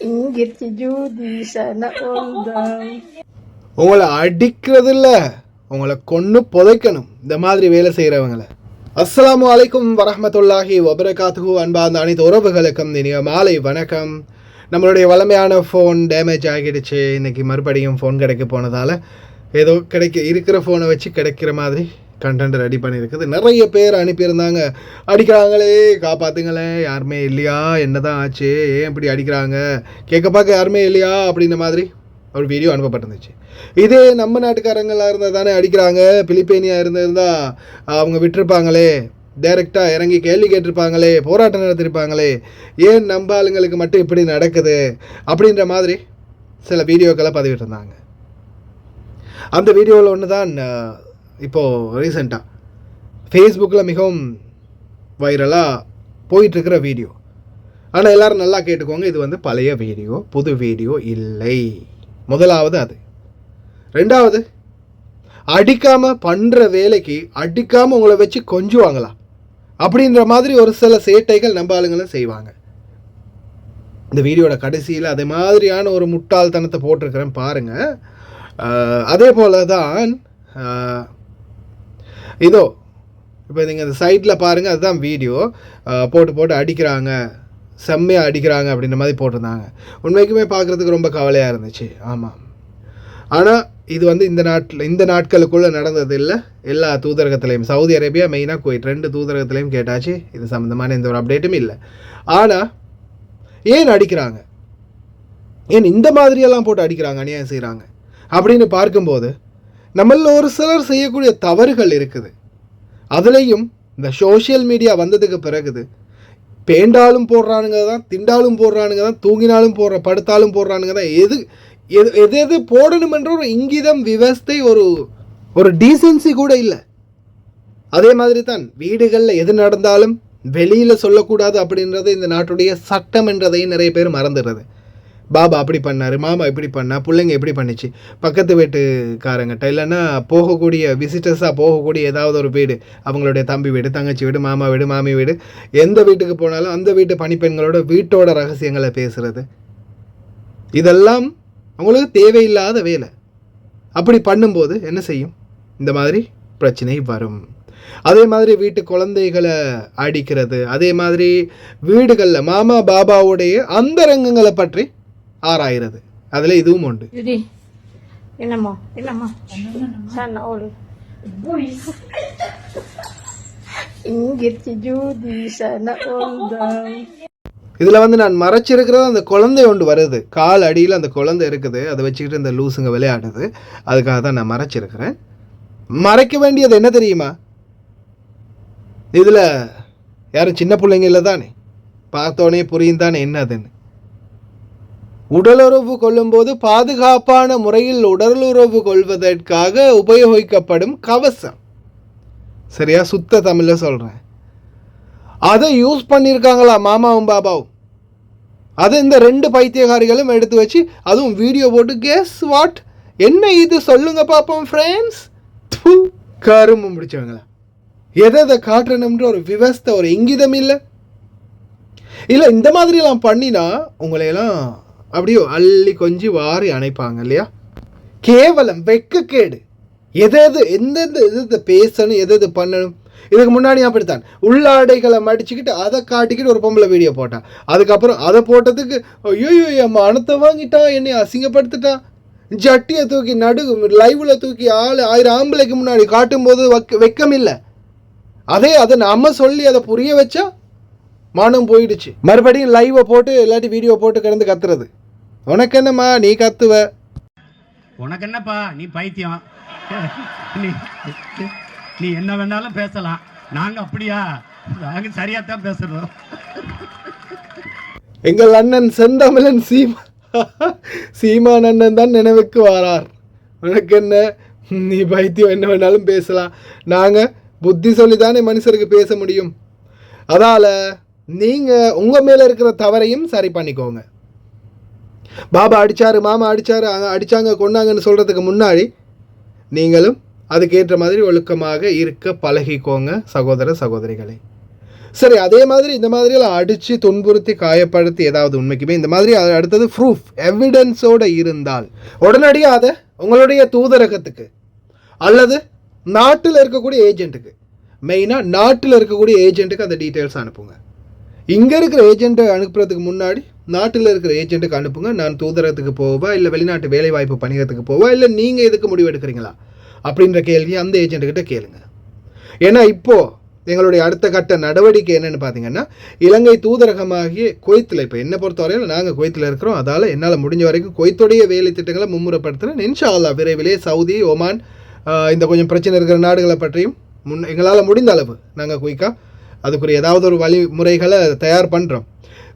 இங்கிருச்சு ஜூதி சன உங்களை அடிக்கிறது இல்ல, உங்களை கொன்னு புதைக்கணும் இந்த மாதிரி வேலை செய்கிறவங்களை. அஸ்ஸலாமு அலைக்கும் வரஹ்மத்துல்லாஹி வபரகாத்துஹு. அன்பார்ந்த அனைத்து உறவுகளுக்கும் இனிய மாலை வணக்கம். நம்மளுடைய வளமையான ஃபோன் டேமேஜ் ஆகிடுச்சு. இன்றைக்கி மறுபடியும் ஃபோன் கிடைக்க போனதால் ஏதோ இருக்கிற ஃபோனை வச்சு கிடைக்கிற மாதிரி கண்டென்ட் ரெடி பண்ணியிருக்குது. நிறைய பேர் அனுப்பியிருந்தாங்க, அடிக்கிறாங்களே காப்பாற்றுங்களேன், யாருமே இல்லையா, என்ன தான் ஆச்சு, ஏன் இப்படி அடிக்கிறாங்க, கேட்க பார்க்க யாருமே இல்லையா அப்படின்ற மாதிரி ஒரு வீடியோ அனுப்பப்பட்டிருந்துச்சு. இதே நம்ம நாட்டுக்காரங்களாக இருந்தால் தானே அடிக்கிறாங்க, பிலிப்பைனியாக இருந்திருந்தால் அவங்க விட்டுருப்பாங்களே, டைரெக்டாக இறங்கி கேள்வி கேட்டிருப்பாங்களே, போராட்டம் நடத்திருப்பாங்களே, ஏன் நம்ம ஆளுங்களுக்கு மட்டும் இப்படி நடக்குது அப்படின்ற மாதிரி சில வீடியோக்களை பதிவிட்டிருந்தாங்க. அந்த வீடியோவில் ஒன்று தான் இப்போது ரீசெண்டாக ஃபேஸ்புக்கில் மிகவும் வைரலாக போயிட்டுருக்கிற வீடியோ. ஆனால் எல்லோரும் நல்லா கேட்டுக்கோங்க, இது பழைய வீடியோ, புது வீடியோ இல்லை. முதலாவது அது. ரெண்டாவது, அடிக்காமல் பண்ணுற வேலைக்கு அடிக்காமல் உங்களை வச்சு கொஞ்சுவாங்களா அப்படின்ற மாதிரி ஒரு சில சேட்டைகள் நம்ம ஆளுங்களும் செய்வாங்க. இந்த வீடியோட கடைசியில் அதே மாதிரியான ஒரு முட்டாள்தனத்தை போட்டிருக்கிறேன் பாருங்கள். அதே போல் தான் இதோ இப்போ நீங்கள் இந்த சைட்டில் பாருங்கள், அதுதான் வீடியோ. போட்டு அடிக்கிறாங்க, செம்மையாக அடிக்கிறாங்க அப்படின்ற மாதிரி போட்டிருந்தாங்க. உண்மைக்குமே பார்க்குறதுக்கு ரொம்ப கவலையாக இருந்துச்சு. ஆமாம், ஆனால் இது இந்த நாட்களுக்குள்ளே நடந்தது இல்லை. எல்லா தூதரகத்துலேயும், சவுதி அரேபியா மெயினாக குவைத் 2 தூதரகத்துலேயும் கேட்டாச்சு, இது சம்மந்தமான எந்த ஒரு அப்டேட்டும் இல்லை. ஆனால் ஏன் அடிக்கிறாங்க, ஏன் இந்த மாதிரியெல்லாம் போட்டு அடிக்கிறாங்க, அநியாயம் செய்கிறாங்க அப்படின்னு பார்க்கும்போது நம்மள ஒரு சிலர் செய்யக்கூடிய தவறுகள் இருக்குது. அதுலேயும் இந்த சோஷியல் மீடியா வந்ததுக்கு பிறகுது பேண்டாலும் போடுறானுங்க தான், திண்டாலும் போடுறானுங்க தான், தூங்கினாலும் படுத்தாலும் போடுறானுங்க தான். எது போடணுமென்ற ஒரு இங்கிதம், விவஸ்தை, ஒரு டீசென்சி கூட இல்லை. அதே மாதிரி தான் வீடுகளில் எது நடந்தாலும் வெளியில் சொல்லக்கூடாது அப்படின்றது இந்த நாட்டுடைய சட்டம் என்றதையும் நிறைய பேர் மறந்துடுறது. பாபா அப்படி பண்ணார், மாமா இப்படி பண்ணா, பிள்ளைங்க எப்படி பண்ணிச்சு, பக்கத்து வீட்டுக்காரங்கிட்ட இல்லைன்னா போகக்கூடிய விசிட்டர்ஸாக போகக்கூடிய ஏதாவது ஒரு வீடு, அவங்களுடைய தம்பி வீடு, தங்கச்சி வீடு, மாமா வீடு, மாமி வீடு, எந்த வீட்டுக்கு போனாலும் அந்த வீட்டு பணிப்பெண்களோட வீட்டோட ரகசியங்களை பேசுகிறது, இதெல்லாம் அவங்களுக்கு தேவையில்லாத வேலை. அப்படி பண்ணும்போது என்ன செய்யும், இந்த மாதிரி பிரச்சனை வரும். அதே மாதிரி வீட்டு குழந்தைகளை அடிக்கிறது, அதே மாதிரி வீடுகளில் மாமா பாபாவுடைய அந்தரங்கங்களை பற்றி ஆராயிறது, அதில் இதுவும் உண்டு. இதில் நான் மறைச்சிருக்கிறது அந்த குழந்தை ஒன்று வருது, கால் அடியில் அந்த குழந்தை இருக்குது, அதை வச்சுக்கிட்டு இந்த லூசுங்க விளையாடுது. அதுக்காக தான் நான் மறைச்சிருக்கிறேன். மறைக்க வேண்டியது என்ன தெரியுமா, இதில் யாரும் சின்ன பிள்ளைங்க இல்லை தானே, பார்த்தோன்னே புரியும் தானே என்னதுன்னு. உடலுறவு கொள்ளும்போது பாதுகாப்பான முறையில் உடலுறவு கொள்வதற்காக உபயோகிக்கப்படும் கவசம், சரியா, சுத்த தமிழில் சொல்கிறேன். அதை யூஸ் பண்ணியிருக்காங்களா மாமாவும் பாபாவும். அதை இந்த 2 பைத்தியகாரிகளும் எடுத்து வச்சு அதுவும் வீடியோ போட்டு, கெஸ் வாட், என்ன இது சொல்லுங்க பார்ப்போம் ஃப்ரெண்ட்ஸ். கரும்பு முடிச்சவங்களா, எதை காட்டணும்ன்ற ஒரு விவஸ்தை, ஒரு இங்கிதம் இல்லை. இந்த மாதிரிலாம் பண்ணினா உங்களையெல்லாம் அப்படியோ அள்ளி கொஞ்சி வாரி அணைப்பாங்க இல்லையா. கேவலம், வெட்கக்கேடு. எந்தெந்த பேசணும், எது பண்ணணும். இதுக்கு முன்னாடி அப்படித்தான் உள்ளாடைகளை மடிச்சுக்கிட்டு அதை காட்டிக்கிட்டு ஒரு பொம்பளை வீடியோ போட்டான். அதுக்கப்புறம் அதை போட்டதுக்கு ஐயோ அம்மா அணத்தை வாங்கிட்டான், என்னை அசிங்கப்படுத்திட்டான், ஜட்டியை தூக்கி லைவில் தூக்கி 1000 ஆம்பளைக்கு முன்னாடி காட்டும்போது வெக்கம் இல்லை. அதை நம்ம சொல்லி அதை புரிய வச்சா மானம் போயிடுச்சு. மறுபடியும் லைவை போட்டு இல்லாட்டி வீடியோ போட்டு கிடந்து கத்துறது. உனக்கு என்னம்மா, நீ கத்துவ, உனக்கு என்னப்பா, நீ பைத்தியம், நீ என்ன வேணாலும் பேசலாம், நாங்க அப்படியா, நாங்க சரியாத்தான் பேசுறோம். எங்கள் அண்ணன் செந்தமிழன் சீமான் அண்ணன் தான் நினைவுக்கு வாரார். உனக்கு என்ன, நீ பைத்தியம், என்ன வேணாலும் பேசலாம், நாங்கள் புத்தி சொல்லி தானே மனுஷருக்கு பேச முடியும். அதால் நீங்கள் உங்கள் மேலே இருக்கிற தவறையும் சரி பண்ணிக்கோங்க. பாபா அடித்தார், மாமா அடித்தாங்க கொண்டாங்கன்னு சொல்கிறதுக்கு முன்னாடி நீங்களும் அதுக்கேற்ற மாதிரி ஒழுக்கமாக இருக்க பழகிக்கோங்க சகோதர சகோதரிகளை. சரி, அதே மாதிரி இந்த மாதிரியெல்லாம் அடித்து துன்புறுத்தி காயப்படுத்தி ஏதாவது உண்மைக்குமே இந்த மாதிரி அடுத்தது ப்ரூஃப் எவிடன்ஸோடு இருந்தால் உடனடியாக அதை உங்களுடைய தூதரகத்துக்கு அல்லது நாட்டில் இருக்கக்கூடிய ஏஜென்ட்டுக்கு, மெயினாக நாட்டில் இருக்கக்கூடிய ஏஜென்ட்டுக்கு அந்த டீட்டெயில்ஸ் அனுப்புங்க. இங்கே இருக்கிற ஏஜென்ட்டை அனுப்புறதுக்கு முன்னாடி நாட்டில் இருக்கிற ஏஜென்ட்டுக்கு அனுப்புங்க. நான் தூதரகத்துக்கு போவா, இல்லை வெளிநாட்டு வேலைவாய்ப்பு பணியத்துக்கு போவா, இல்லை நீங்கள் எதுக்கு முடிவு எடுக்கிறீங்களா அப்படின்ற கேள்வி அந்த ஏஜென்ட்டுக்கிட்ட கேளுங்க. ஏன்னா இப்போது எங்களுடைய அடுத்த கட்ட நடவடிக்கை என்னென்னு பார்த்தீங்கன்னா, இலங்கை தூதரகமாகிய குவைத்தில், இப்போ என்னை பொறுத்தவரையில் நாங்கள் குவைத்தில் இருக்கிறோம், அதால் என்னால் முடிஞ்ச வரைக்கும் குவைத்துடைய வேலை திட்டங்களை மும்முரப்படுத்துகிறேன். இன்ஷா அல்லாஹ் விரைவிலே சவுதி, ஒமான், இந்த கொஞ்சம் பிரச்சனை இருக்கிற நாடுகளை பற்றியும் எங்களால் முடிந்த அளவு நாங்கள் குயிக்காக அதுக்குரிய ஏதாவது ஒரு வழிமுறைகளை தயார் பண்ணுறோம்.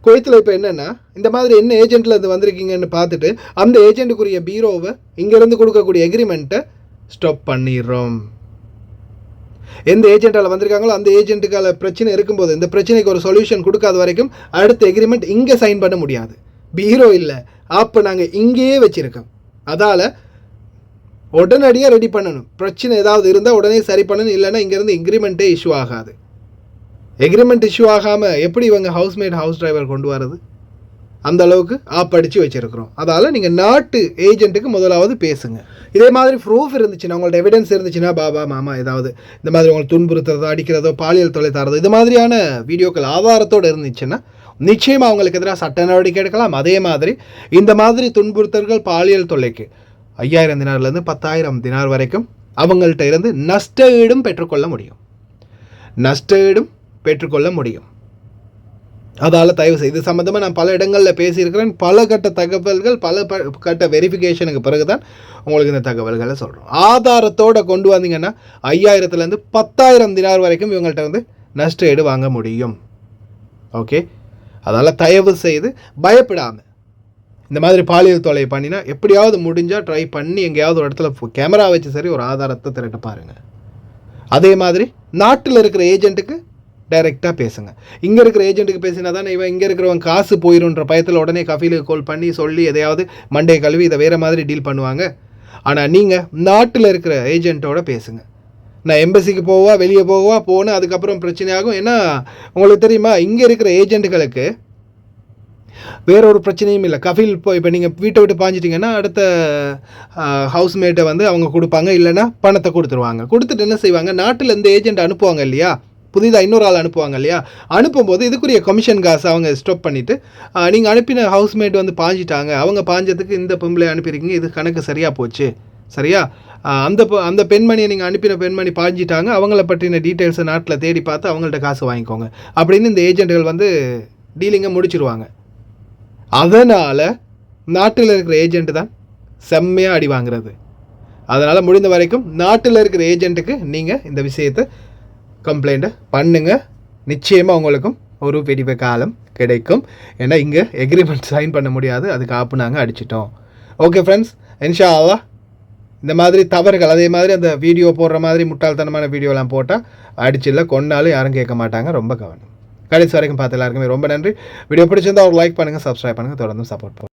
குவைத்தில் இப்போ என்னென்னா, இந்த மாதிரி என்ன ஏஜென்ட்டில் இது வந்திருக்கீங்கன்னு பார்த்துட்டு அந்த ஏஜென்ட்டுக்குரிய பீரோவை இங்கேருந்து கொடுக்கக்கூடிய எக்ரிமெண்ட்டை ஸ்டாப் பண்ணிடுறோம். எந்த ஏஜென்ட்டால் வந்திருக்காங்களோ அந்த ஏஜென்ட்டுக்கால பிரச்சனை இருக்கும்போது இந்த பிரச்சனைக்கு ஒரு சொல்யூஷன் கொடுக்காத வரைக்கும் அடுத்த எக்ரிமெண்ட் இங்கே சைன் பண்ண முடியாது. பீரோ இல்லை, அப்போ நாங்கள் இங்கேயே வச்சுருக்கோம். அதால் உடனடியாக ரெடி பண்ணணும். பிரச்சனை ஏதாவது இருந்தால் உடனே சரி பண்ணணும், இல்லைன்னா இங்கேருந்து எக்ரிமெண்ட்டே இஷ்யூ ஆகாது. எக்ரிமெண்ட் இஷ்யூ ஆகாமல் எப்படி இவங்க ஹவுஸ்மேட், ஹவுஸ் டிரைவர் கொண்டு வரது? அந்த அளவுக்கு ஆப்படித்து வச்சுருக்கிறோம். அதால் நீங்கள் நாட்டு ஏஜென்ட்டுக்கு முதலாவது பேசுங்க. இதே மாதிரி ப்ரூஃப் இருந்துச்சுன்னா, உங்கள்ட்ட எவிடன்ஸ் இருந்துச்சுன்னா, பாபா மாமா ஏதாவது இந்த மாதிரி உங்களுக்கு துன்புறுத்துறதோ, அடிக்கிறதோ, பாலியல் தொலை தரதோ, இது மாதிரியான வீடியோக்கள் ஆதாரத்தோடு இருந்துச்சுன்னா நிச்சயமாக அவங்களுக்கு எதிராக சட்ட நடவடிக்கை எடுக்கலாம். அதே மாதிரி இந்த மாதிரி துன்புறுத்தல்கள், பாலியல் தொல்லைக்கு 5000 தினார்லேருந்து 10,000 தினார் வரைக்கும் அவங்கள்ட்ட இருந்து நஷ்ட ஈடும் பெற்றுக்கொள்ள முடியும். அதால் தயவு செய்து இது சம்மந்தமாக நான் பல இடங்களில் பேசியிருக்கிறேன். பல கட்ட தகவல்கள், பல கட்ட வெரிஃபிகேஷனுக்கு பிறகு தான் உங்களுக்கு இந்த தகவல்களை சொல்கிறோம். ஆதாரத்தோடு கொண்டு வந்தீங்கன்னா 5000லேருந்து 10,000 தினார் வரைக்கும் இவங்கள்ட்ட வந்து நஷ்ட ஈடு வாங்க முடியும். ஓகே, அதால் தயவு செய்து பயப்படாமல் இந்த மாதிரி பாலியல் தொலை பண்ணினா எப்படியாவது முடிஞ்சால் ட்ரை பண்ணி எங்கேயாவது ஒரு இடத்துல கேமரா வச்சு சரி ஒரு ஆதாரத்தை திரட்ட பாருங்கள். அதே மாதிரி நாட்டில் இருக்கிற ஏஜென்ட்டுக்கு டைரெக்டாக பேசுங்க. இங்கே இருக்கிற ஏஜென்ட்டுக்கு பேசினா தானே இவன் இங்கே இருக்கிறவன் காசு போயிடும்ன்ற பயத்தில் உடனே கஃபீலுக்கு கால் பண்ணி சொல்லி எதையாவது மண்டே கழுவி இதை வேறு மாதிரி டீல் பண்ணுவாங்க. ஆனால் நீங்கள் நாட்டில் இருக்கிற ஏஜென்ட்டோட பேசுங்க. நான் எம்பசிக்கு போவா, வெளியே போனேன் அதுக்கப்புறம் பிரச்சனையாகும். ஏன்னா உங்களுக்கு தெரியுமா, இங்கே இருக்கிற ஏஜென்ட்டுகளுக்கு வேற ஒரு பிரச்சனையும் இல்லை. கஃபீல் இப்போ நீங்கள் வீட்டை விட்டு பாஞ்சிட்டிங்கன்னா அடுத்த ஹவுஸ்மேட்டை வந்து அவங்க கொடுப்பாங்க, இல்லைன்னா பணத்தை கொடுத்துருவாங்க. கொடுத்துட்டு என்ன செய்வாங்க, நாட்டில் இந்த ஏஜென்ட் அனுப்புவாங்க இல்லையா, புதிதாக இன்னொரு ஆள் அனுப்புவாங்க இல்லையா, அனுப்பும்போது இதுக்குரிய கமிஷன் காசு அவங்க ஸ்டாப் பண்ணிவிட்டு நீங்கள் அனுப்பின ஹவுஸ்மேட் வந்து பாஞ்சிட்டாங்க, அவங்க பாஞ்சதுக்கு இந்த பொம்பளை அனுப்பியிருக்கீங்க, இது கணக்கு சரியாக போச்சு, சரியா, அந்த பெண்மணியை நீங்கள் அனுப்பின பெண்மணி பாஞ்சிட்டாங்க, அவங்கள பற்றின டீட்டெயில்ஸை நாட்டில் தேடி பார்த்து அவங்கள்ட்ட காசு வாங்கிக்கோங்க அப்படின்னு இந்த ஏஜென்ட்டுகள் வந்து டீலிங்கை முடிச்சிருவாங்க. அதனால் நாட்டில் இருக்கிற ஏஜென்ட்டு தான் செம்மையாக அடி வாங்குறது. அதனால் முடிந்த வரைக்கும் நாட்டில் இருக்கிற ஏஜென்ட்டுக்கு நீங்கள் இந்த விஷயத்தை கம்ப்ளைண்ட்டை பண்ணுங்கள். நிச்சயமாக உங்களுக்கும் ஒரு வெடிவ காலம் கிடைக்கும். ஏன்னா இங்கே எக்ரிமெண்ட் சைன் பண்ண முடியாது, அதுக்கு ஆப்பு நாங்கள் அடிச்சிட்டோம். ஓகே ஃப்ரெண்ட்ஸ், இன்ஷா அல்லாஹ் இந்த மாதிரி தவறுகள், அதே மாதிரி அந்த வீடியோ போடுற மாதிரி முட்டாள்தனமான வீடியோலாம் போட்டால் அடிச்சில்ல கொண்டாலும் யாரும் கேட்க மாட்டாங்க. ரொம்ப கவனம். கடைசி வரைக்கும் பார்த்து எல்லாருக்குமே ரொம்ப நன்றி. வீடியோ பிடிச்சிருந்தால் ஒரு லைக் பண்ணுங்கள், சப்ஸ்கிரைப் பண்ணுங்கள், தொடர்ந்து சப்போர்ட் பண்ணுங்கள்.